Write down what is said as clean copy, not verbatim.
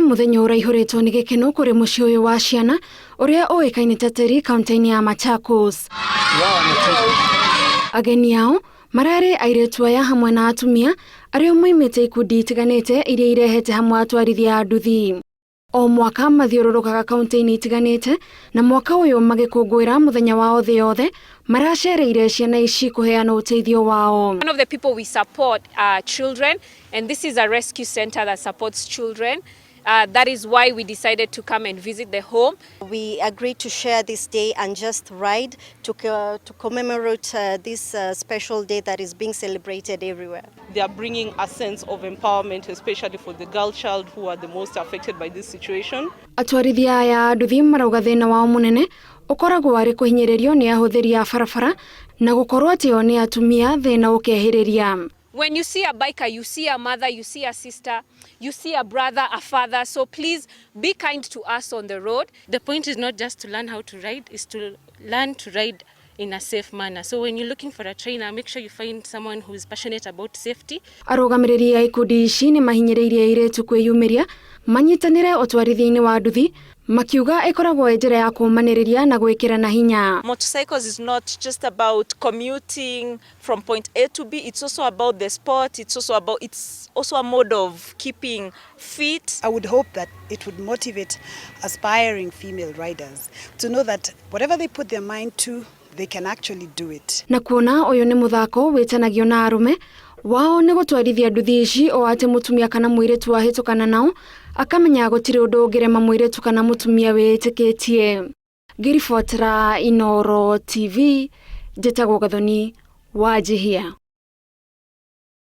muthenya uraihuritwo ni gikeno kuri mucii uyu wa ciana uria uikaine ta Teri kaunti-ini ya Machakos. Ageni ao marari airetu aya hamwe na atumia aria moimite ikundi itiganite iria irehete hamwe atwarithia a nduthi. O mwaka mathiururukaga kaunti-ini itiganite na mwaka uyu magikungwira muthenya wao thi yothe maracereire ciana ici kuheana uteithio wao. One of the people we support are children, and this is a rescue center that supports children. That is why we decided to come and visit the home. We agreed to share this day and just ride to commemorate this special day that is being celebrated everywhere. They are bringing a sense of empowerment, especially for the girl child who are the most affected by this situation. Atwarithia aya nduthi marauga thina wao munene ukoragwo ari kuhinyiririo ni ahuthiri a barabara na gukorwo atio ni atumia thina ukehiriria. When you see a biker, you see a mother, you see a sister, you see a brother, a father. So please be kind to us on the road. The point is not just to learn how to ride, is to learn to ride in a safe manner. So when you're looking for a trainer, make sure you find someone who is passionate about safety. Arugamiriri a ikundi ici ni mahinyiriirie airetu kwiyumiria manyitanire utwarithiani wa nduthi makiuga ikoragwo njira ya kumaniriria na gwikirana hinya. Motorcycles is not just about commuting from point A to B, it's also about the sport, it's also a mode of keeping fit. I would hope that it would motivate aspiring female riders to know that whatever they put their mind to, they can actually do it. Na kuona uyu ni muthako witanagio na arume wao ni gutwarithia nduthi ici o ati mutumia kana muiretu ahitukana nao akamenya gutiri undu ungirema muiretu kana mutumia witikitie. Ngiribotera Inooro TV, njitagwo Gathoni Wanjihia.